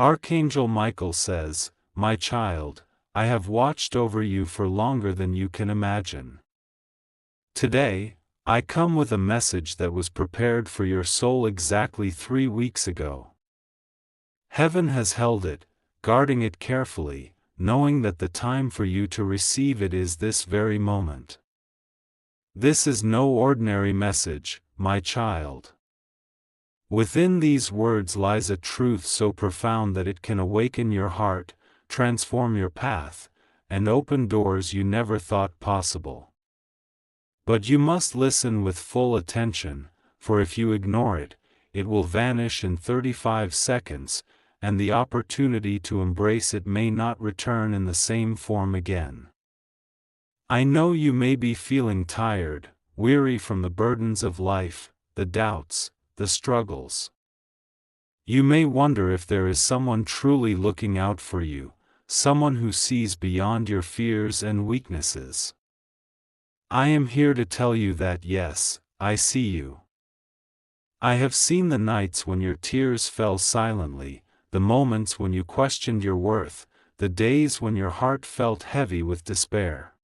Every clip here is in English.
Archangel Michael says, "My child, I have watched over you for longer than you can imagine. Today, I come with a message that was prepared for your soul exactly 3 weeks ago. Heaven has held it, guarding it carefully, knowing that the time for you to receive it is this very moment. This is no ordinary message, my child. Within these words lies a truth so profound that it can awaken your heart, transform your path, and open doors you never thought possible. But you must listen with full attention, for if you ignore it, it will vanish in 35 seconds, and the opportunity to embrace it may not return in the same form again. I know you may be feeling tired, weary from the burdens of life, the doubts, the struggles. You may wonder if there is someone truly looking out for you, someone who sees beyond your fears and weaknesses. I am here to tell you that yes, I see you. I have seen the nights when your tears fell silently, the moments when you questioned your worth, the days when your heart felt heavy with despair.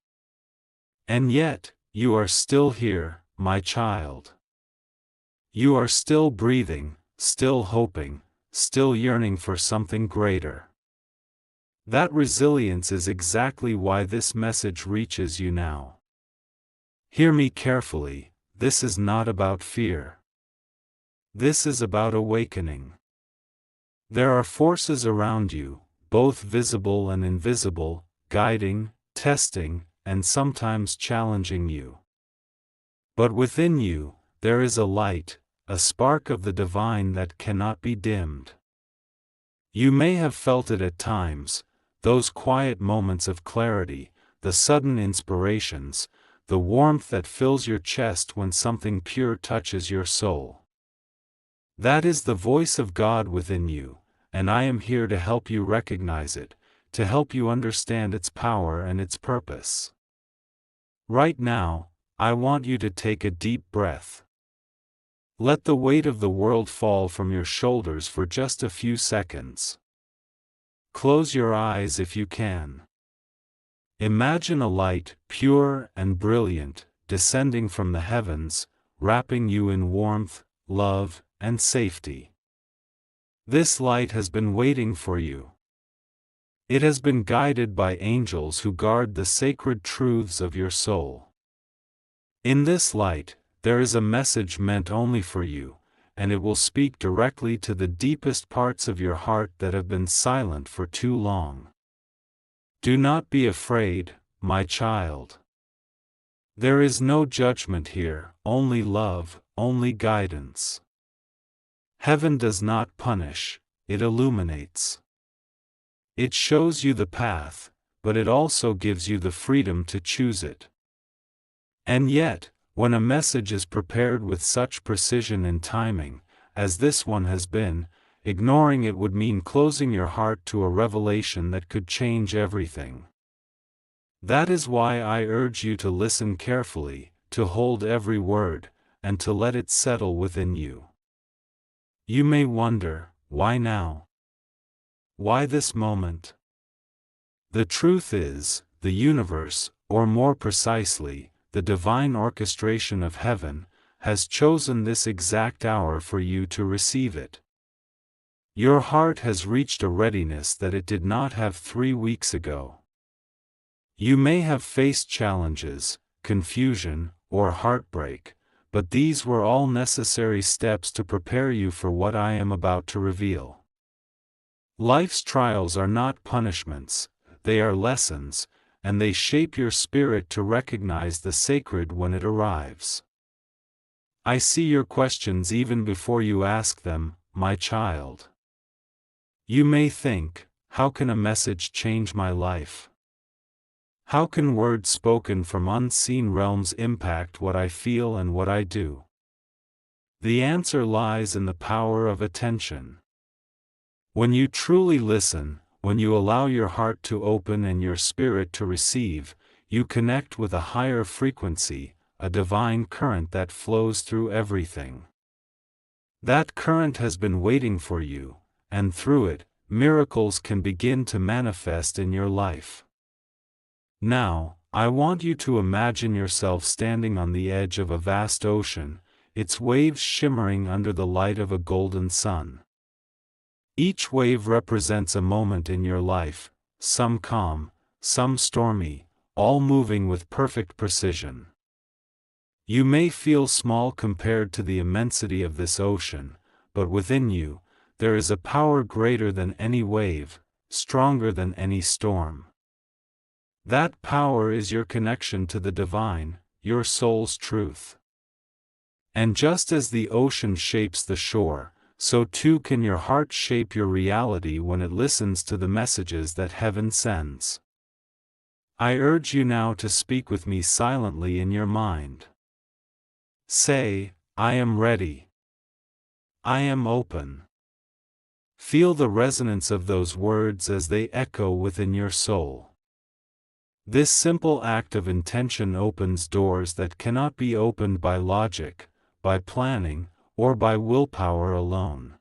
And yet, you are still here, my child. You are still breathing, still hoping, still yearning for something greater. That resilience is exactly why this message reaches you now. Hear me carefully, this is not about fear. This is about awakening. There are forces around you, both visible and invisible, guiding, testing, and sometimes challenging you. But within you, there is a light, a spark of the divine that cannot be dimmed. You may have felt it at times, those quiet moments of clarity, the sudden inspirations, the warmth that fills your chest when something pure touches your soul. That is the voice of God within you, and I am here to help you recognize it, to help you understand its power and its purpose. Right now, I want you to take a deep breath. Let the weight of the world fall from your shoulders for just a few seconds. Close your eyes if you can. Imagine a light, pure and brilliant, descending from the heavens, wrapping you in warmth, love, and safety. This light has been waiting for you. It has been guided by angels who guard the sacred truths of your soul. In this light, there is a message meant only for you, and it will speak directly to the deepest parts of your heart that have been silent for too long. Do not be afraid, my child. There is no judgment here, only love, only guidance. Heaven does not punish, it illuminates. It shows you the path, but it also gives you the freedom to choose it. And yet, when a message is prepared with such precision and timing, as this one has been, ignoring it would mean closing your heart to a revelation that could change everything. That is why I urge you to listen carefully, to hold every word, and to let it settle within you. You may wonder, why now? Why this moment? The truth is, the universe, or more precisely, the divine orchestration of heaven, has chosen this exact hour for you to receive it. Your heart has reached a readiness that it did not have 3 weeks ago. You may have faced challenges, confusion, or heartbreak, but these were all necessary steps to prepare you for what I am about to reveal. Life's trials are not punishments, they are lessons, and they shape your spirit to recognize the sacred when it arrives. I see your questions even before you ask them, my child. You may think, how can a message change my life? How can words spoken from unseen realms impact what I feel and what I do? The answer lies in the power of attention. When you truly listen, when you allow your heart to open and your spirit to receive, you connect with a higher frequency, a divine current that flows through everything. That current has been waiting for you, and through it, miracles can begin to manifest in your life. Now, I want you to imagine yourself standing on the edge of a vast ocean, its waves shimmering under the light of a golden sun. Each wave represents a moment in your life, some calm, some stormy, all moving with perfect precision. You may feel small compared to the immensity of this ocean, but within you, there is a power greater than any wave, stronger than any storm. That power is your connection to the divine, your soul's truth. And just as the ocean shapes the shore, so too can your heart shape your reality when it listens to the messages that heaven sends. I urge you now to speak with me silently in your mind. Say, I am ready. I am open. Feel the resonance of those words as they echo within your soul. This simple act of intention opens doors that cannot be opened by logic, by planning, or by willpower alone.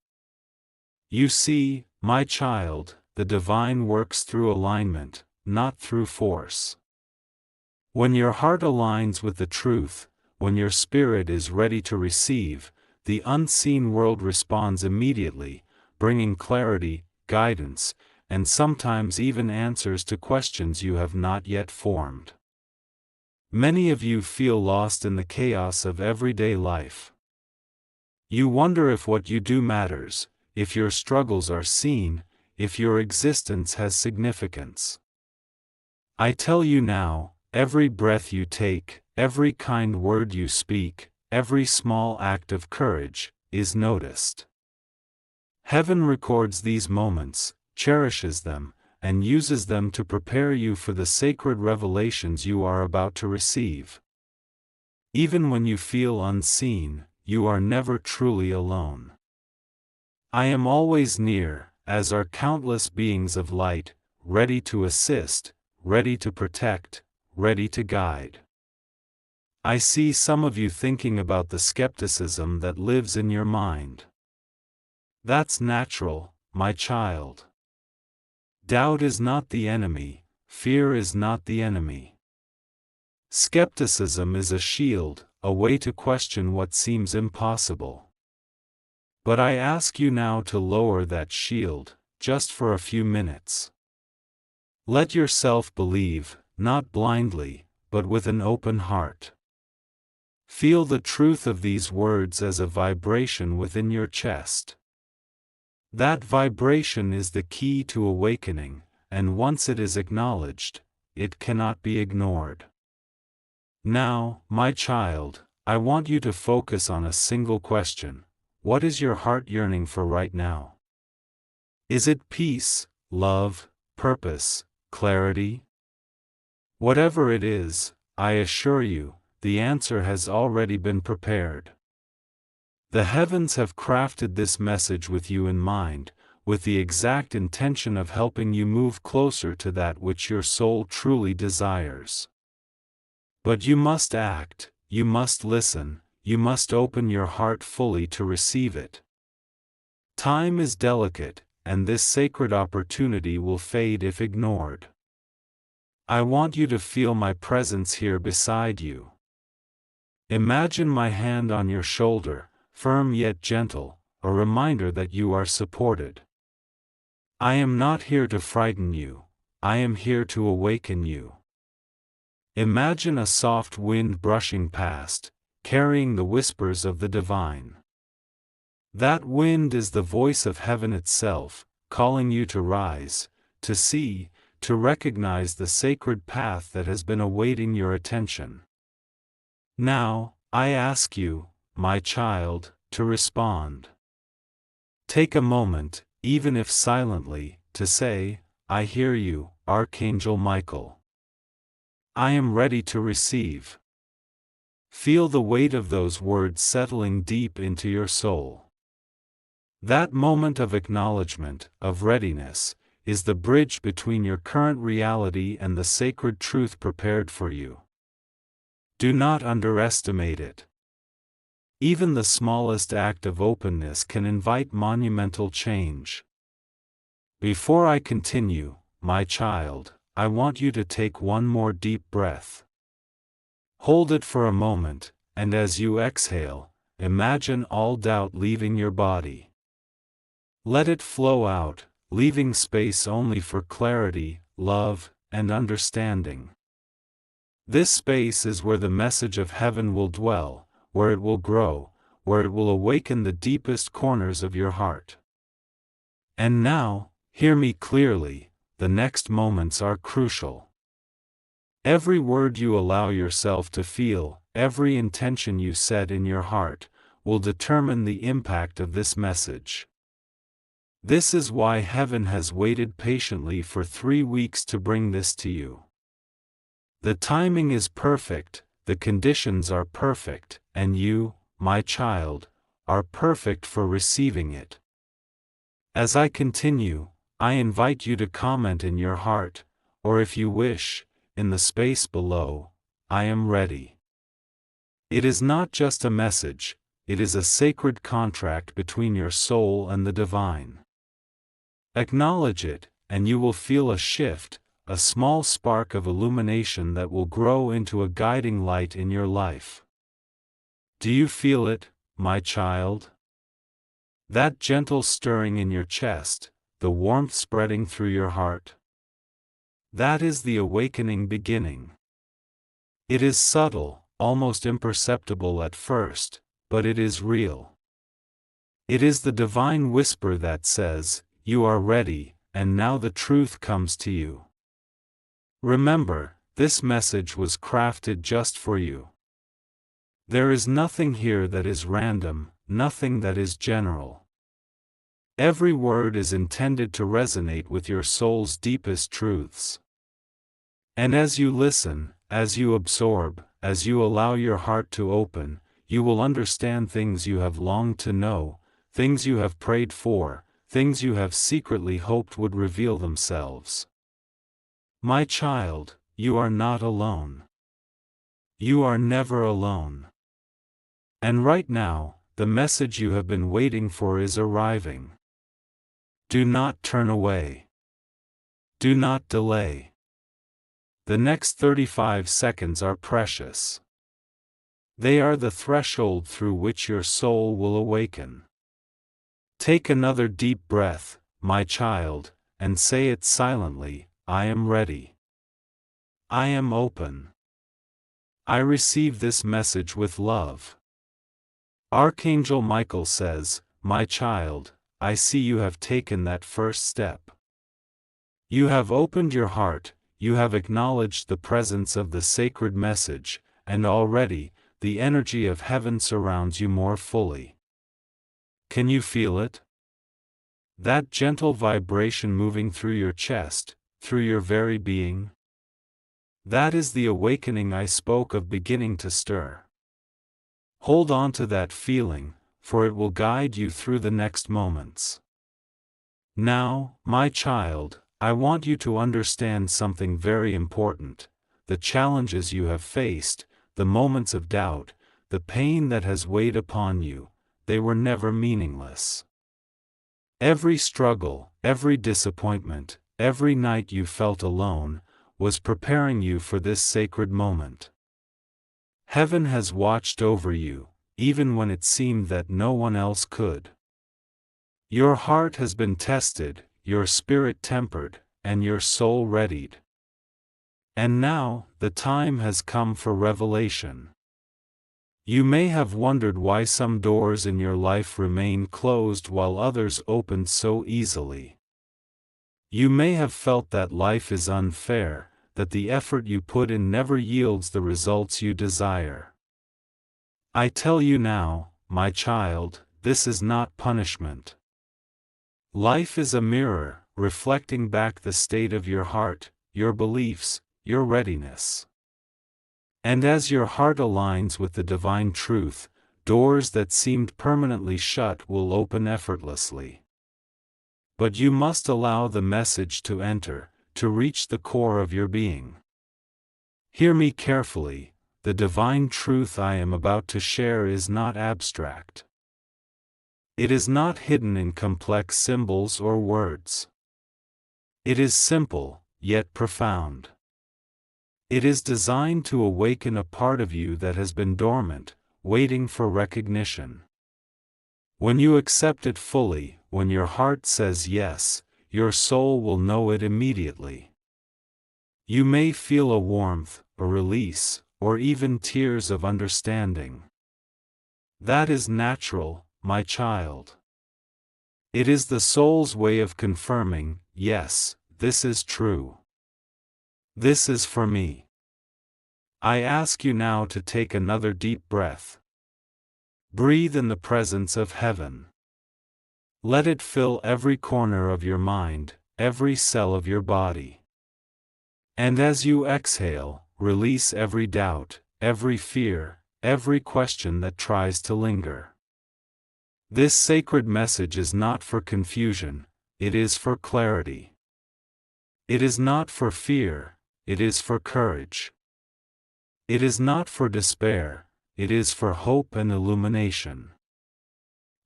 You see, my child, the divine works through alignment, not through force. When your heart aligns with the truth, when your spirit is ready to receive, the unseen world responds immediately, bringing clarity, guidance, and sometimes even answers to questions you have not yet formed. Many of you feel lost in the chaos of everyday life. You wonder if what you do matters, if your struggles are seen, if your existence has significance. I tell you now, every breath you take, every kind word you speak, every small act of courage, is noticed. Heaven records these moments, cherishes them, and uses them to prepare you for the sacred revelations you are about to receive. Even when you feel unseen, you are never truly alone. I am always near, as are countless beings of light, ready to assist, ready to protect, ready to guide. I see some of you thinking about the skepticism that lives in your mind. That's natural, my child. Doubt is not the enemy, fear is not the enemy. Skepticism is a shield, a way to question what seems impossible. But I ask you now to lower that shield, just for a few minutes. Let yourself believe, not blindly, but with an open heart. Feel the truth of these words as a vibration within your chest. That vibration is the key to awakening, and once it is acknowledged, it cannot be ignored. Now, my child, I want you to focus on a single question. What is your heart yearning for right now? Is it peace, love, purpose, clarity? Whatever it is, I assure you, the answer has already been prepared. The heavens have crafted this message with you in mind, with the exact intention of helping you move closer to that which your soul truly desires. But you must act, you must listen, you must open your heart fully to receive it. Time is delicate, and this sacred opportunity will fade if ignored. I want you to feel my presence here beside you. Imagine my hand on your shoulder, firm yet gentle, a reminder that you are supported. I am not here to frighten you, I am here to awaken you. Imagine a soft wind brushing past, carrying the whispers of the divine. That wind is the voice of heaven itself, calling you to rise, to see, to recognize the sacred path that has been awaiting your attention. Now, I ask you, my child, to respond. Take a moment, even if silently, to say, I hear you, Archangel Michael. I am ready to receive. Feel the weight of those words settling deep into your soul. That moment of acknowledgement, of readiness, is the bridge between your current reality and the sacred truth prepared for you. Do not underestimate it. Even the smallest act of openness can invite monumental change. Before I continue, my child, I want you to take one more deep breath. Hold it for a moment, and as you exhale, imagine all doubt leaving your body. Let it flow out, leaving space only for clarity, love, and understanding. This space is where the message of heaven will dwell, where it will grow, where it will awaken the deepest corners of your heart. And now, hear me clearly, the next moments are crucial. Every word you allow yourself to feel, every intention you set in your heart, will determine the impact of this message. This is why heaven has waited patiently for 3 weeks to bring this to you. The timing is perfect, the conditions are perfect, and you, my child, are perfect for receiving it. As I continue, I invite you to comment in your heart, or if you wish, in the space below, I am ready. It is not just a message, it is a sacred contract between your soul and the divine. Acknowledge it, and you will feel a shift, a small spark of illumination that will grow into a guiding light in your life. Do you feel it, my child? That gentle stirring in your chest, the warmth spreading through your heart? That is the awakening beginning. It is subtle, almost imperceptible at first, but it is real. It is the divine whisper that says, "You are ready, and now the truth comes to you." Remember, this message was crafted just for you. There is nothing here that is random, nothing that is general. Every word is intended to resonate with your soul's deepest truths. And as you listen, as you absorb, as you allow your heart to open, you will understand things you have longed to know, things you have prayed for, things you have secretly hoped would reveal themselves. My child, you are not alone. You are never alone. And right now, the message you have been waiting for is arriving. Do not turn away. Do not delay. The next 35 seconds are precious. They are the threshold through which your soul will awaken. Take another deep breath, my child, and say it silently, I am ready. I am open. I receive this message with love. Archangel Michael says, my child, I see you have taken that first step. You have opened your heart, you have acknowledged the presence of the sacred message, and already, the energy of heaven surrounds you more fully. Can you feel it? That gentle vibration moving through your chest, through your very being? That is the awakening I spoke of beginning to stir. Hold on to that feeling, for it will guide you through the next moments. Now, my child, I want you to understand something very important. The challenges you have faced, the moments of doubt, the pain that has weighed upon you, they were never meaningless. Every struggle, every disappointment, every night you felt alone, was preparing you for this sacred moment. Heaven has watched over you, even when it seemed that no one else could. Your heart has been tested, your spirit tempered, and your soul readied. And now, the time has come for revelation. You may have wondered why some doors in your life remain closed while others opened so easily. You may have felt that life is unfair, that the effort you put in never yields the results you desire. I tell you now, my child, this is not punishment. Life is a mirror, reflecting back the state of your heart, your beliefs, your readiness. And as your heart aligns with the divine truth, doors that seemed permanently shut will open effortlessly. But you must allow the message to enter, to reach the core of your being. Hear me carefully, the divine truth I am about to share is not abstract. It is not hidden in complex symbols or words. It is simple, yet profound. It is designed to awaken a part of you that has been dormant, waiting for recognition. When you accept it fully, when your heart says yes, your soul will know it immediately. You may feel a warmth, a release, or even tears of understanding. That is natural, my child. It is the soul's way of confirming, yes, this is true. This is for me. I ask you now to take another deep breath. Breathe in the presence of heaven. Let it fill every corner of your mind, every cell of your body. And as you exhale, release every doubt, every fear, every question that tries to linger. This sacred message is not for confusion, it is for clarity. It is not for fear, it is for courage. It is not for despair, it is for hope and illumination.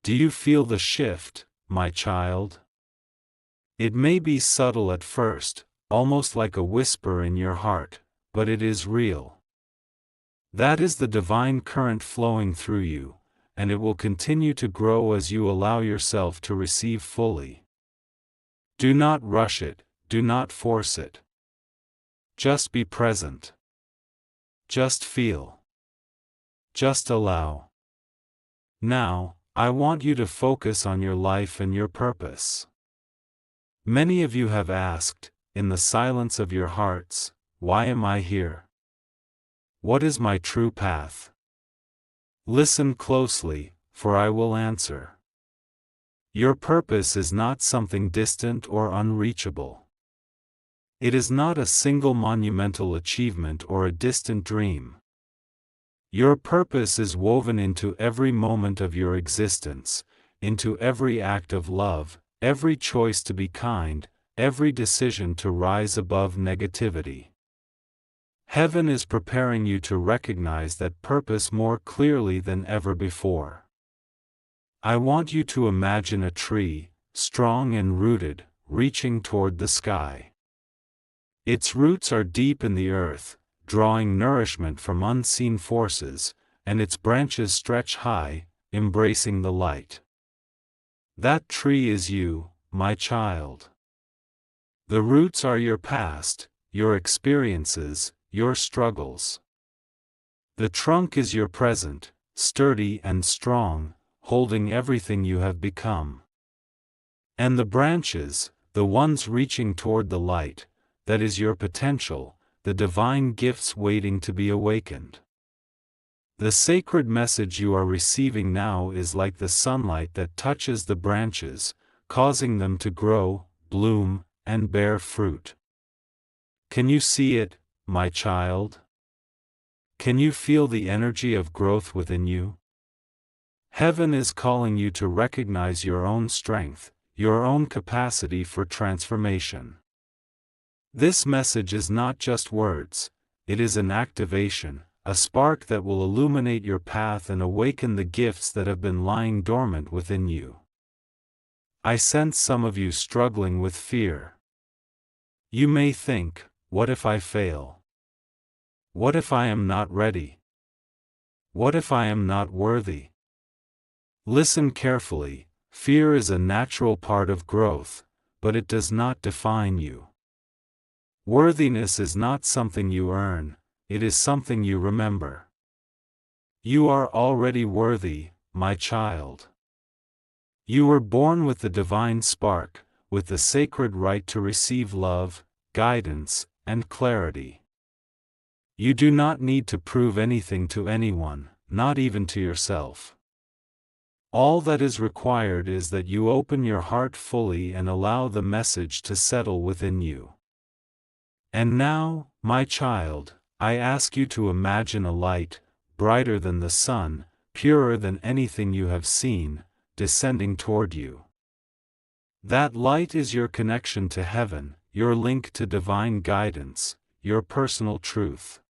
Do you feel the shift, my child? It may be subtle at first, almost like a whisper in your heart, but it is real. That is the divine current flowing through you, and it will continue to grow as you allow yourself to receive fully. Do not rush it, do not force it. Just be present. Just feel. Just allow. Now, I want you to focus on your life and your purpose. Many of you have asked, in the silence of your hearts, why am I here? What is my true path? Listen closely, for I will answer. Your purpose is not something distant or unreachable. It is not a single monumental achievement or a distant dream. Your purpose is woven into every moment of your existence, into every act of love, every choice to be kind, every decision to rise above negativity. Heaven is preparing you to recognize that purpose more clearly than ever before. I want you to imagine a tree, strong and rooted, reaching toward the sky. Its roots are deep in the earth, drawing nourishment from unseen forces, and its branches stretch high, embracing the light. That tree is you, my child. The roots are your past, your experiences, your struggles. The trunk is your present, sturdy and strong, holding everything you have become. And the branches, the ones reaching toward the light, that is your potential, the divine gifts waiting to be awakened. The sacred message you are receiving now is like the sunlight that touches the branches, causing them to grow, bloom, and bear fruit. Can you see it, my child? Can you feel the energy of growth within you? Heaven is calling you to recognize your own strength, your own capacity for transformation. This message is not just words, it is an activation, a spark that will illuminate your path and awaken the gifts that have been lying dormant within you. I sense some of you struggling with fear. You may think, what if I fail? What if I am not ready? What if I am not worthy? Listen carefully, fear is a natural part of growth, but it does not define you. Worthiness is not something you earn, it is something you remember. You are already worthy, my child. You were born with the divine spark, with the sacred right to receive love, guidance, and clarity. You do not need to prove anything to anyone, not even to yourself. All that is required is that you open your heart fully and allow the message to settle within you. And now, my child, I ask you to imagine a light, brighter than the sun, purer than anything you have seen, descending toward you. That light is your connection to heaven, your link to divine guidance, your personal truth.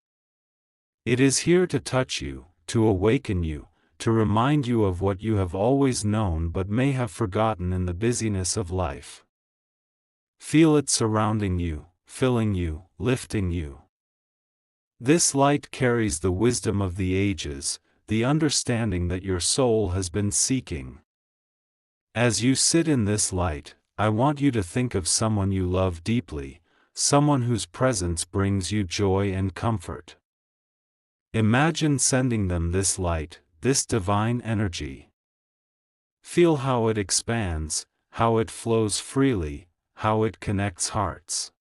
It is here to touch you, to awaken you, to remind you of what you have always known but may have forgotten in the busyness of life. Feel it surrounding you, filling you, lifting you. This light carries the wisdom of the ages, the understanding that your soul has been seeking. As you sit in this light, I want you to think of someone you love deeply, someone whose presence brings you joy and comfort. Imagine sending them this light, this divine energy. Feel how it expands, how it flows freely, how it connects hearts.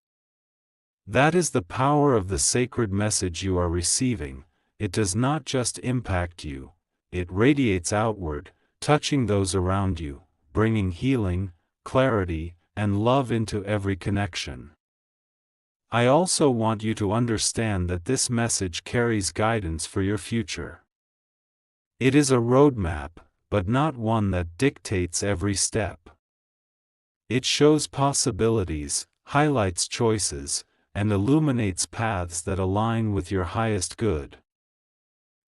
That is the power of the sacred message you are receiving. It does not just impact you, it radiates outward, touching those around you, bringing healing, clarity, and love into every connection. I also want you to understand that this message carries guidance for your future. It is a roadmap, but not one that dictates every step. It shows possibilities, highlights choices, and illuminates paths that align with your highest good.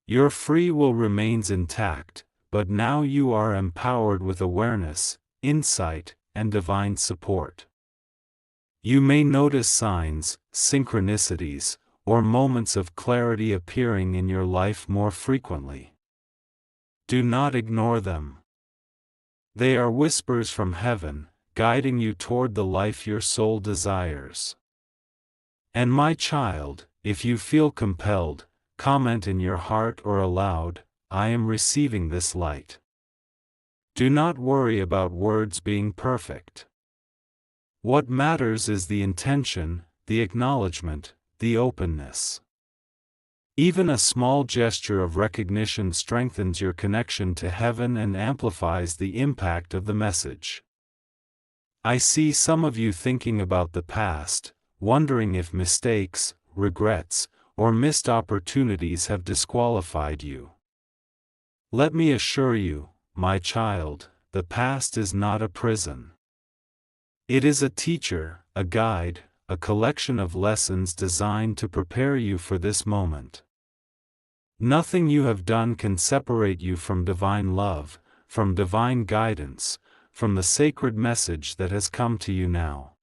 Your free will remains intact, but now you are empowered with awareness, insight, and divine support. You may notice signs, synchronicities, or moments of clarity appearing in your life more frequently. Do not ignore them. They are whispers from heaven, guiding you toward the life your soul desires. And my child, if you feel compelled, comment in your heart or aloud, I am receiving this light. Do not worry about words being perfect. What matters is the intention, the acknowledgement, the openness. Even a small gesture of recognition strengthens your connection to heaven and amplifies the impact of the message. I see some of you thinking about the past, wondering if mistakes, regrets, or missed opportunities have disqualified you. Let me assure you, my child, the past is not a prison. It is a teacher, a guide, a collection of lessons designed to prepare you for this moment. Nothing you have done can separate you from divine love, from divine guidance, from the sacred message that has come to you now.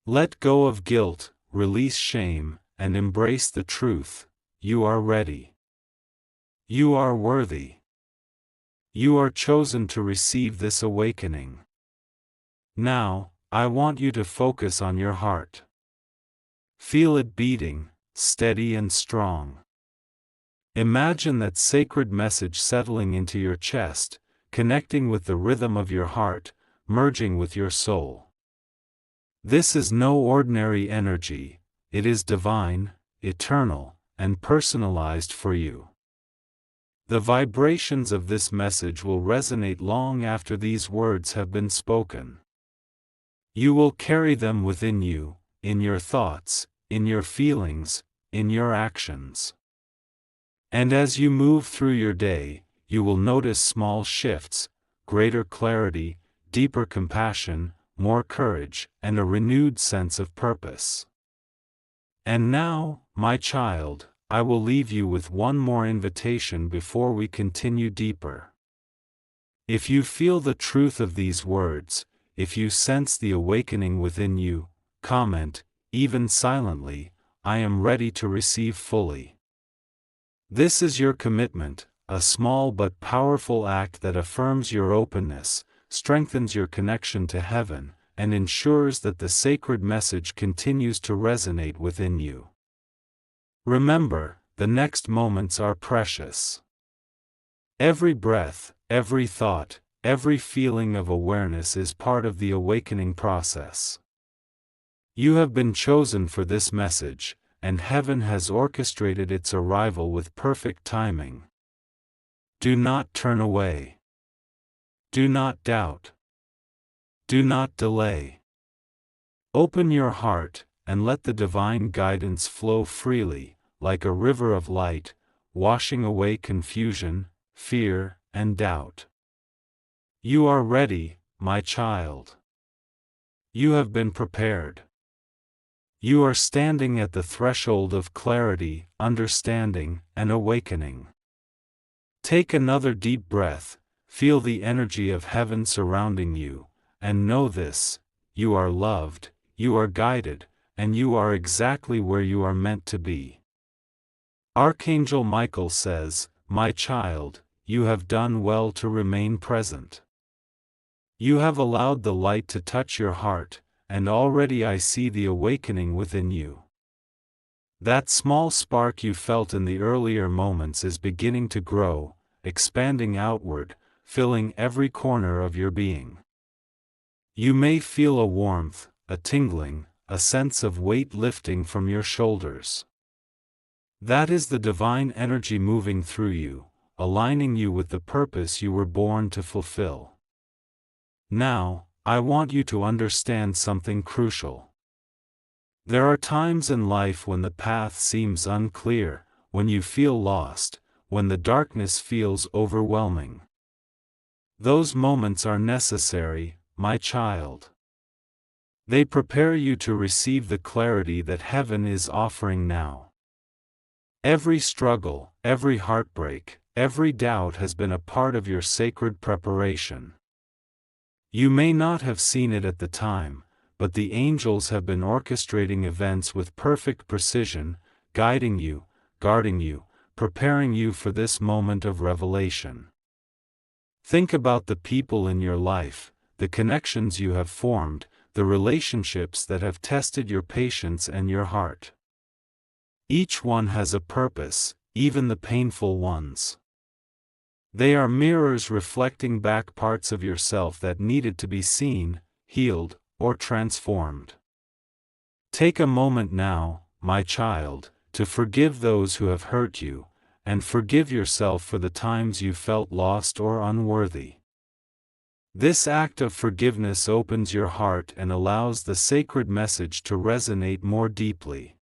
Let go of guilt, release shame, and embrace the truth. You are ready. You are worthy. You are chosen to receive this awakening. Now, I want you to focus on your heart. Feel it beating, steady and strong. Imagine that sacred message settling into your chest, connecting with the rhythm of your heart, merging with your soul. This is no ordinary energy, it is divine, eternal, and personalized for you. The vibrations of this message will resonate long after these words have been spoken. You will carry them within you, in your thoughts, in your feelings, in your actions. And as you move through your day, you will notice small shifts, greater clarity, deeper compassion, more courage, and a renewed sense of purpose. And now, my child, I will leave you with one more invitation before we continue deeper. If you feel the truth of these words, if you sense the awakening within you, comment, even silently, I am ready to receive fully. This is your commitment, a small but powerful act that affirms your openness, strengthens your connection to heaven, and ensures that the sacred message continues to resonate within you. Remember, the next moments are precious. Every breath, every thought, every feeling of awareness is part of the awakening process. You have been chosen for this message, and heaven has orchestrated its arrival with perfect timing. Do not turn away. Do not doubt. Do not delay. Open your heart, and let the divine guidance flow freely, like a river of light, washing away confusion, fear, and doubt. You are ready, my child. You have been prepared. You are standing at the threshold of clarity, understanding, and awakening. Take another deep breath, feel the energy of heaven surrounding you, and know this: you are loved, you are guided, and you are exactly where you are meant to be. Archangel Michael says, "My child, you have done well to remain present. You have allowed the light to touch your heart, and already I see the awakening within you. That small spark you felt in the earlier moments is beginning to grow, expanding outward, filling every corner of your being. You may feel a warmth, a tingling, a sense of weight lifting from your shoulders. That is the divine energy moving through you, aligning you with the purpose you were born to fulfill. Now, I want you to understand something crucial. There are times in life when the path seems unclear, when you feel lost, when the darkness feels overwhelming. Those moments are necessary, my child. They prepare you to receive the clarity that heaven is offering now. Every struggle, every heartbreak, every doubt has been a part of your sacred preparation. You may not have seen it at the time, but the angels have been orchestrating events with perfect precision, guiding you, guarding you, preparing you for this moment of revelation. Think about the people in your life, the connections you have formed, the relationships that have tested your patience and your heart. Each one has a purpose, even the painful ones. They are mirrors reflecting back parts of yourself that needed to be seen, healed, or transformed. Take a moment now, my child, to forgive those who have hurt you, and forgive yourself for the times you felt lost or unworthy. This act of forgiveness opens your heart and allows the sacred message to resonate more deeply.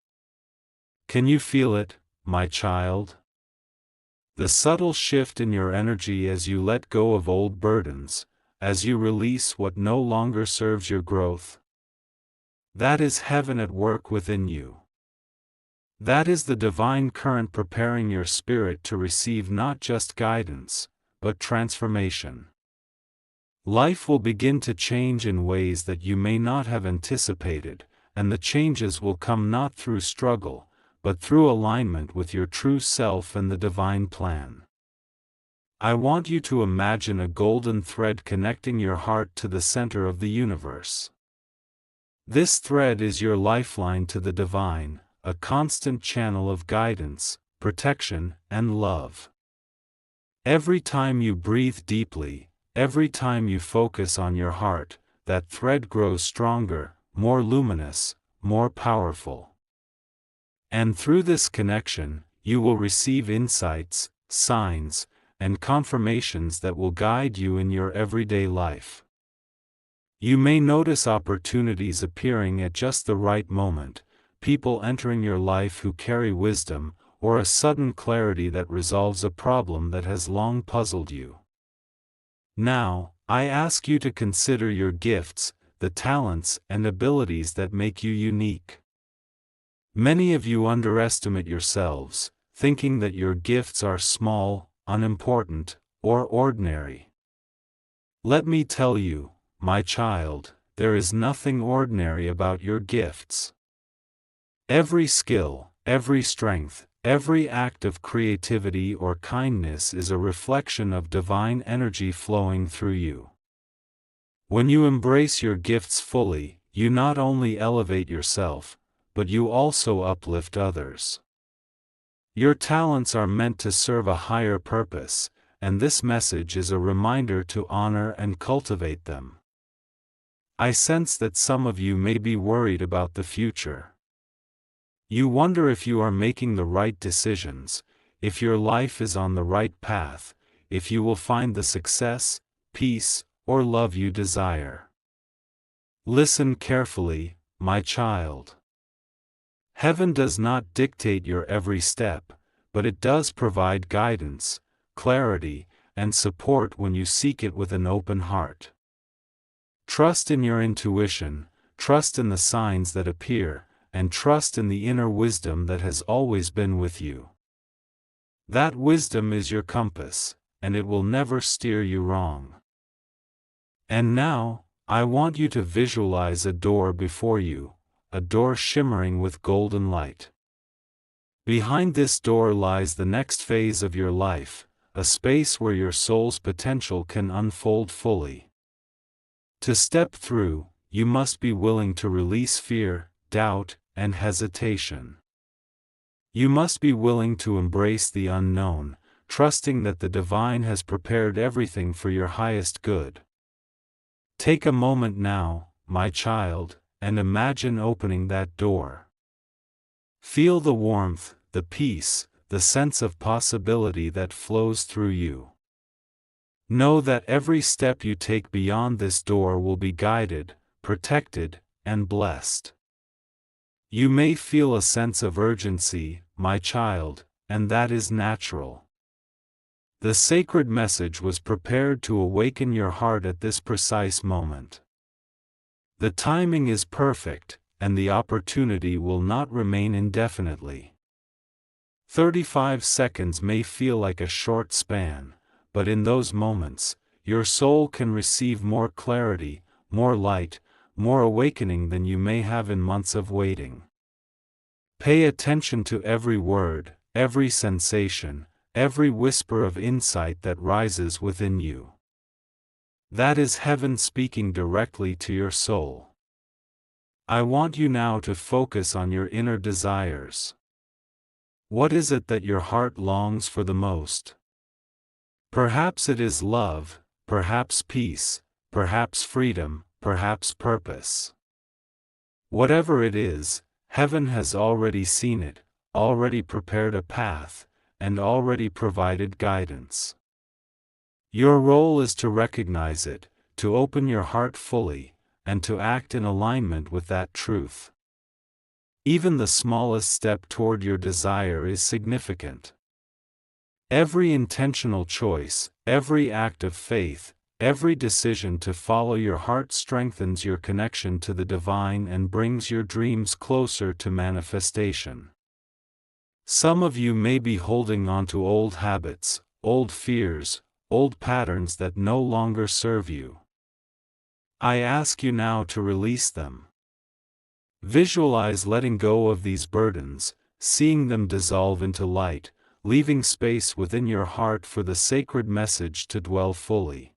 Can you feel it, my child? The subtle shift in your energy as you let go of old burdens, as you release what no longer serves your growth. That is heaven at work within you. That is the divine current preparing your spirit to receive not just guidance, but transformation. Life will begin to change in ways that you may not have anticipated, and the changes will come not through struggle, but through alignment with your true self and the divine plan. I want you to imagine a golden thread connecting your heart to the center of the universe. This thread is your lifeline to the divine, a constant channel of guidance, protection, and love. Every time you breathe deeply, every time you focus on your heart, that thread grows stronger, more luminous, more powerful. And through this connection, you will receive insights, signs, and confirmations that will guide you in your everyday life. You may notice opportunities appearing at just the right moment, people entering your life who carry wisdom, or a sudden clarity that resolves a problem that has long puzzled you. Now, I ask you to consider your gifts, the talents and abilities that make you unique. Many of you underestimate yourselves, thinking that your gifts are small, unimportant, or ordinary. Let me tell you, my child, there is nothing ordinary about your gifts. Every skill, every strength, every act of creativity or kindness is a reflection of divine energy flowing through you. When you embrace your gifts fully, you not only elevate yourself, but you also uplift others. Your talents are meant to serve a higher purpose, and this message is a reminder to honor and cultivate them. I sense that some of you may be worried about the future. You wonder if you are making the right decisions, if your life is on the right path, if you will find the success, peace, or love you desire. Listen carefully, my child. Heaven does not dictate your every step, but it does provide guidance, clarity, and support when you seek it with an open heart. Trust in your intuition, trust in the signs that appear, and trust in the inner wisdom that has always been with you. That wisdom is your compass, and it will never steer you wrong. And now, I want you to visualize a door before you, a door shimmering with golden light. Behind this door lies the next phase of your life, a space where your soul's potential can unfold fully. To step through, you must be willing to release fear, doubt, and hesitation. You must be willing to embrace the unknown, trusting that the divine has prepared everything for your highest good. Take a moment now, my child, and imagine opening that door. Feel the warmth, the peace, the sense of possibility that flows through you. Know that every step you take beyond this door will be guided, protected, and blessed. You may feel a sense of urgency, my child, and that is natural. The sacred message was prepared to awaken your heart at this precise moment. The timing is perfect, and the opportunity will not remain indefinitely. 35 seconds may feel like a short span, but in those moments, your soul can receive more clarity, more light, more awakening than you may have in months of waiting. Pay attention to every word, every sensation, every whisper of insight that rises within you. That is heaven speaking directly to your soul. I want you now to focus on your inner desires. What is it that your heart longs for the most? Perhaps it is love, perhaps peace, perhaps freedom, perhaps purpose. Whatever it is, heaven has already seen it, already prepared a path, and already provided guidance. Your role is to recognize it, to open your heart fully, and to act in alignment with that truth. Even the smallest step toward your desire is significant. Every intentional choice, every act of faith, every decision to follow your heart strengthens your connection to the divine and brings your dreams closer to manifestation. Some of you may be holding on to old habits, old fears, old patterns that no longer serve you. I ask you now to release them. Visualize letting go of these burdens, seeing them dissolve into light, leaving space within your heart for the sacred message to dwell fully.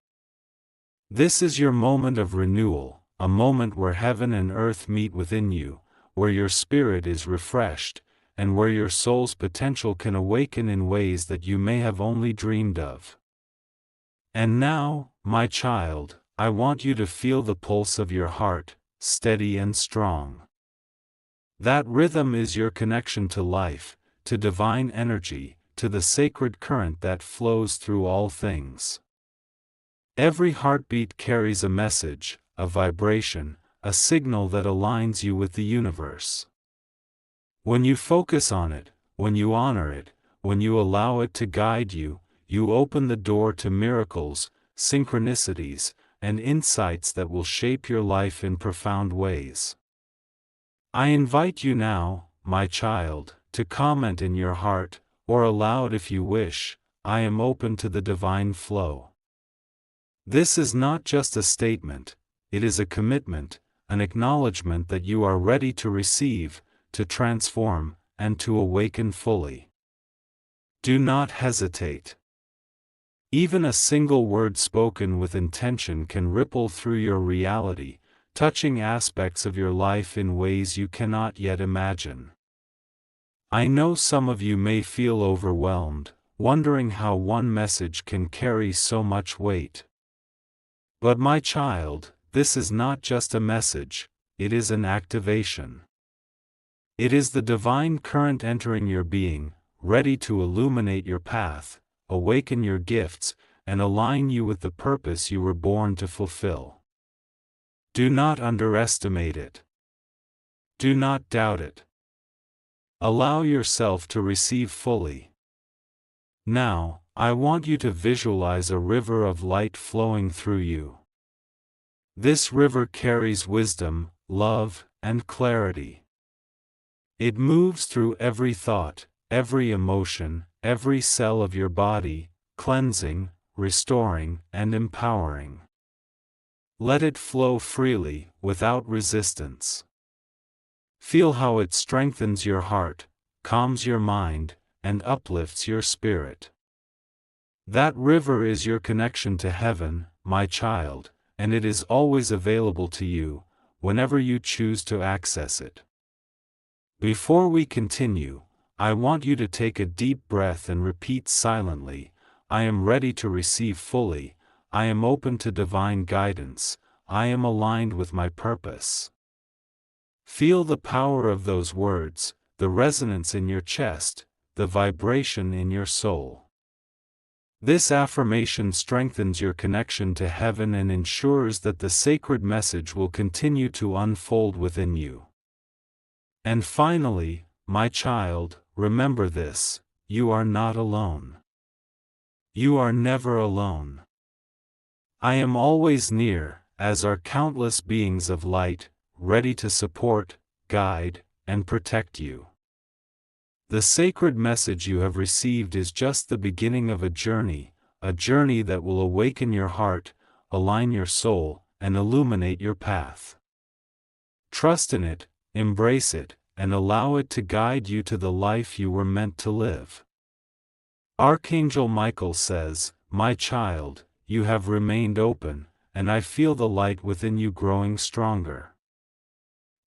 This is your moment of renewal, a moment where heaven and earth meet within you, where your spirit is refreshed, and where your soul's potential can awaken in ways that you may have only dreamed of. And now, my child, I want you to feel the pulse of your heart, steady and strong. That rhythm is your connection to life, to divine energy, to the sacred current that flows through all things. Every heartbeat carries a message, a vibration, a signal that aligns you with the universe. When you focus on it, when you honor it, when you allow it to guide you, you open the door to miracles, synchronicities, and insights that will shape your life in profound ways. I invite you now, my child, to comment in your heart, or aloud if you wish, I am open to the divine flow. This is not just a statement, it is a commitment, an acknowledgement that you are ready to receive, to transform, and to awaken fully. Do not hesitate. Even a single word spoken with intention can ripple through your reality, touching aspects of your life in ways you cannot yet imagine. I know some of you may feel overwhelmed, wondering how one message can carry so much weight. But my child, this is not just a message, it is an activation. It is the divine current entering your being, ready to illuminate your path, awaken your gifts, and align you with the purpose you were born to fulfill. Do not underestimate it. Do not doubt it. Allow yourself to receive fully. Now, I want you to visualize a river of light flowing through you. This river carries wisdom, love, and clarity. It moves through every thought, every emotion, every cell of your body, cleansing, restoring, and empowering. Let it flow freely, without resistance. Feel how it strengthens your heart, calms your mind, and uplifts your spirit. That river is your connection to heaven, my child, and it is always available to you, whenever you choose to access it. Before we continue, I want you to take a deep breath and repeat silently, I am ready to receive fully, I am open to divine guidance, I am aligned with my purpose. Feel the power of those words, the resonance in your chest, the vibration in your soul. This affirmation strengthens your connection to heaven and ensures that the sacred message will continue to unfold within you. And finally, my child, remember this, you are not alone. You are never alone. I am always near, as are countless beings of light, ready to support, guide, and protect you. The sacred message you have received is just the beginning of a journey that will awaken your heart, align your soul, and illuminate your path. Trust in it, embrace it, and allow it to guide you to the life you were meant to live. Archangel Michael says, "My child, you have remained open, and I feel the light within you growing stronger."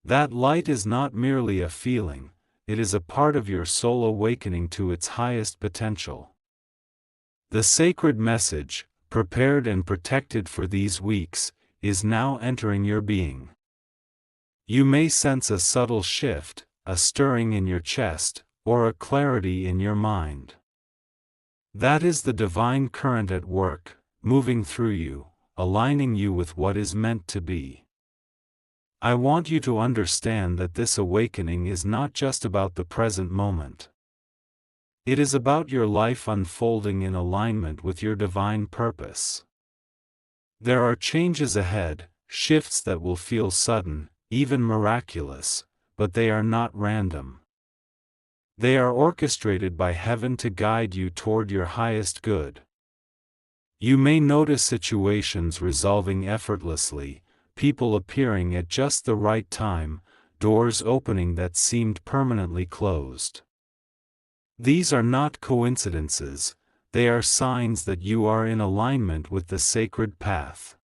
That light is not merely a feeling, it is a part of your soul awakening to its highest potential. The sacred message, prepared and protected for these weeks, is now entering your being. You may sense a subtle shift, a stirring in your chest, or a clarity in your mind. That is the divine current at work, moving through you, aligning you with what is meant to be. I want you to understand that this awakening is not just about the present moment. It is about your life unfolding in alignment with your divine purpose. There are changes ahead, shifts that will feel sudden, even miraculous, but they are not random. They are orchestrated by heaven to guide you toward your highest good. You may notice situations resolving effortlessly, people appearing at just the right time, doors opening that seemed permanently closed. These are not coincidences, they are signs that you are in alignment with the sacred path.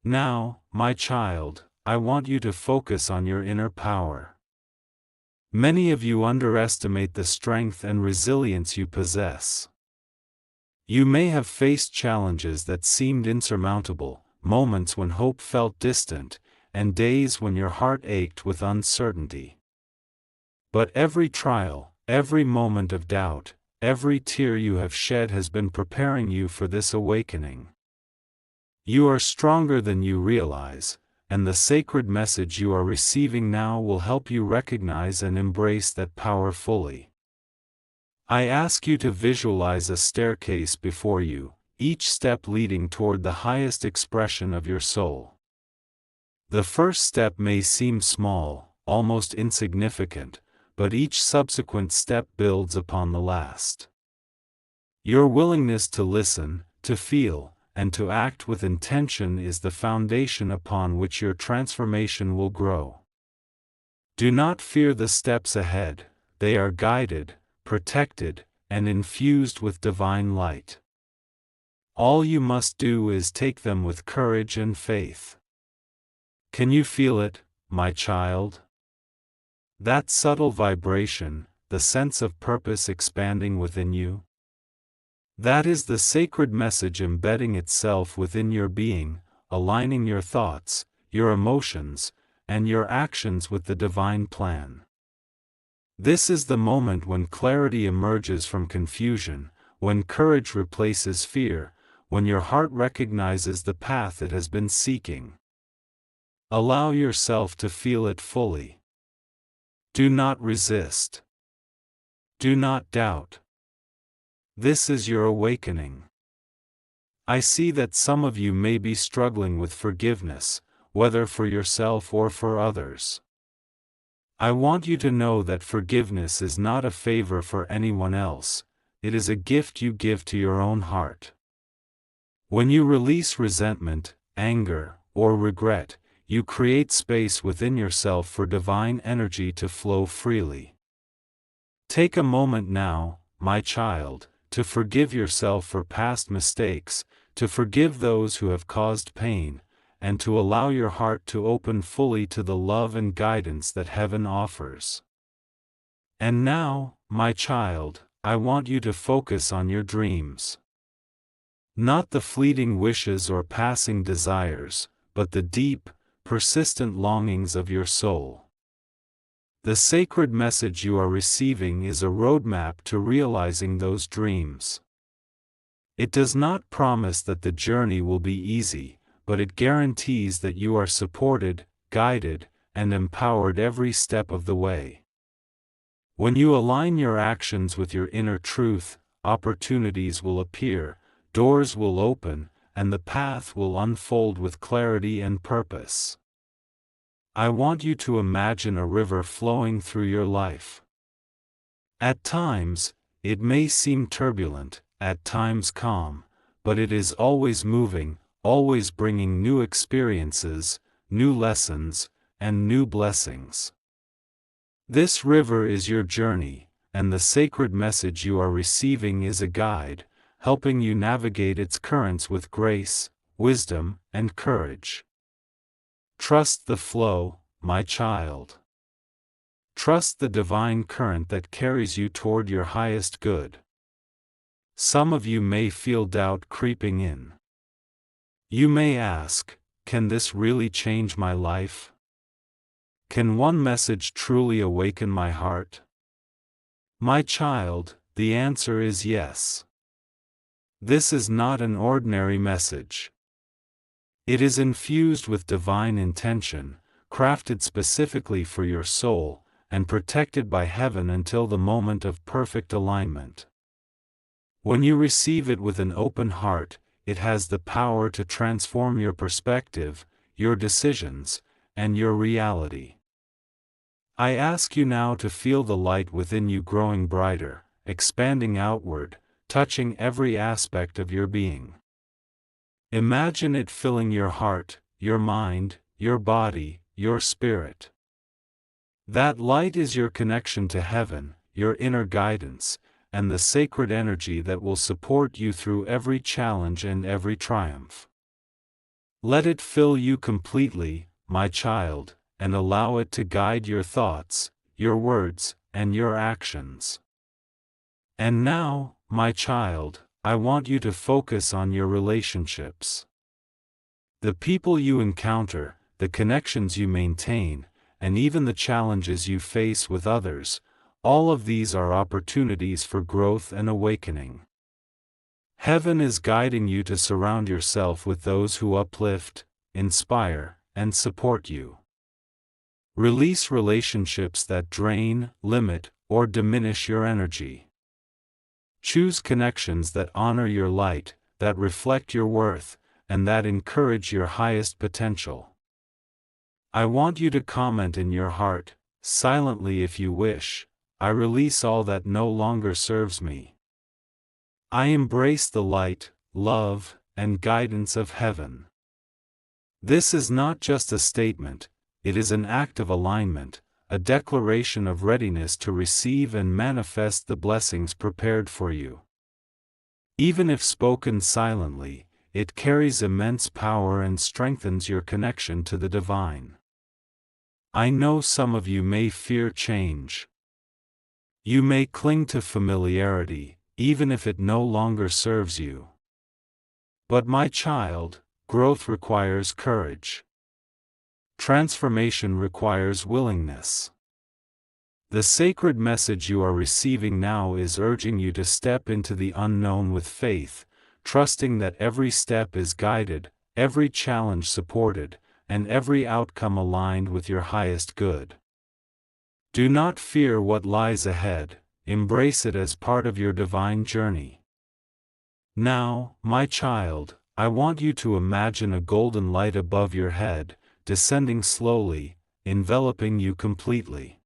Now, my child, I want you to focus on your inner power. Many of you underestimate the strength and resilience you possess. You may have faced challenges that seemed insurmountable, moments when hope felt distant, and days when your heart ached with uncertainty. But every trial, every moment of doubt, every tear you have shed has been preparing you for this awakening. You are stronger than you realize, and the sacred message you are receiving now will help you recognize and embrace that power fully. I ask you to visualize a staircase before you, each step leading toward the highest expression of your soul. The first step may seem small, almost insignificant, but each subsequent step builds upon the last. Your willingness to listen, to feel, and to act with intention is the foundation upon which your transformation will grow. Do not fear the steps ahead, they are guided, protected, and infused with divine light. All you must do is take them with courage and faith. Can you feel it, my child? That subtle vibration, the sense of purpose expanding within you? That is the sacred message embedding itself within your being, aligning your thoughts, your emotions, and your actions with the divine plan. This is the moment when clarity emerges from confusion, when courage replaces fear, when your heart recognizes the path it has been seeking. Allow yourself to feel it fully. Do not resist. Do not doubt. This is your awakening. I see that some of you may be struggling with forgiveness, whether for yourself or for others. I want you to know that forgiveness is not a favor for anyone else, it is a gift you give to your own heart. When you release resentment, anger, or regret, you create space within yourself for divine energy to flow freely. Take a moment now, my child, to forgive yourself for past mistakes, to forgive those who have caused pain, and to allow your heart to open fully to the love and guidance that heaven offers. And now, my child, I want you to focus on your dreams. Not the fleeting wishes or passing desires, but the deep, persistent longings of your soul. The sacred message you are receiving is a roadmap to realizing those dreams. It does not promise that the journey will be easy, but it guarantees that you are supported, guided, and empowered every step of the way. When you align your actions with your inner truth, opportunities will appear, doors will open, and the path will unfold with clarity and purpose. I want you to imagine a river flowing through your life. At times, it may seem turbulent, at times calm, but it is always moving, always bringing new experiences, new lessons, and new blessings. This river is your journey, and the sacred message you are receiving is a guide, helping you navigate its currents with grace, wisdom, and courage. Trust the flow, my child. Trust the divine current that carries you toward your highest good. Some of you may feel doubt creeping in. You may ask, can this really change my life? Can one message truly awaken my heart? My child, the answer is yes. This is not an ordinary message. It is infused with divine intention, crafted specifically for your soul, and protected by heaven until the moment of perfect alignment. When you receive it with an open heart, it has the power to transform your perspective, your decisions, and your reality. I ask you now to feel the light within you growing brighter, expanding outward, touching every aspect of your being. Imagine it filling your heart, your mind, your body, your spirit. That light is your connection to heaven, your inner guidance, and the sacred energy that will support you through every challenge and every triumph. Let it fill you completely, my child, and allow it to guide your thoughts, your words, and your actions. And now, my child, I want you to focus on your relationships. The people you encounter, the connections you maintain, and even the challenges you face with others, all of these are opportunities for growth and awakening. Heaven is guiding you to surround yourself with those who uplift, inspire, and support you. Release relationships that drain, limit, or diminish your energy. Choose connections that honor your light, that reflect your worth, and that encourage your highest potential. I want you to comment in your heart, silently if you wish, I release all that no longer serves me. I embrace the light, love, and guidance of heaven. This is not just a statement, it is an act of alignment, a declaration of readiness to receive and manifest the blessings prepared for you. Even if spoken silently, it carries immense power and strengthens your connection to the divine. I know some of you may fear change. You may cling to familiarity, even if it no longer serves you. But my child, growth requires courage. Transformation requires willingness. The sacred message you are receiving now is urging you to step into the unknown with faith, trusting that every step is guided, every challenge supported, and every outcome aligned with your highest good. Do not fear what lies ahead, embrace it as part of your divine journey. Now, my child, I want you to imagine a golden light above your head, descending slowly, enveloping you completely.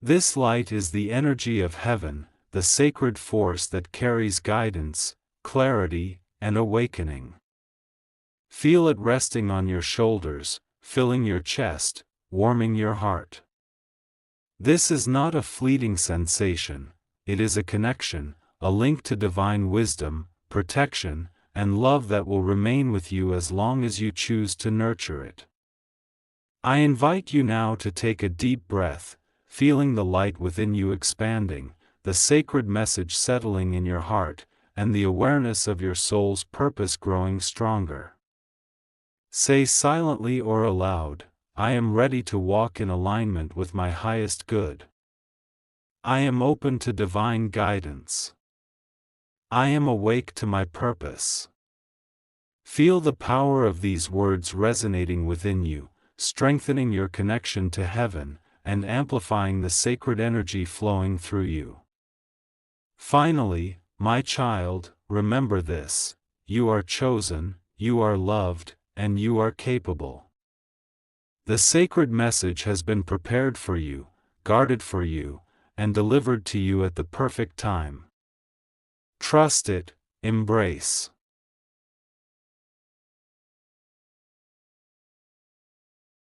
This light is the energy of heaven, the sacred force that carries guidance, clarity, and awakening. Feel it resting on your shoulders, filling your chest, warming your heart. This is not a fleeting sensation, it is a connection, a link to divine wisdom, protection, and love that will remain with you as long as you choose to nurture it. I invite you now to take a deep breath, feeling the light within you expanding, the sacred message settling in your heart, and the awareness of your soul's purpose growing stronger. Say silently or aloud, I am ready to walk in alignment with my highest good. I am open to divine guidance. I am awake to my purpose. Feel the power of these words resonating within you, strengthening your connection to heaven, and amplifying the sacred energy flowing through you. Finally, my child, remember this: you are chosen, you are loved, and you are capable. The sacred message has been prepared for you, guarded for you, and delivered to you at the perfect time. Trust it, embrace.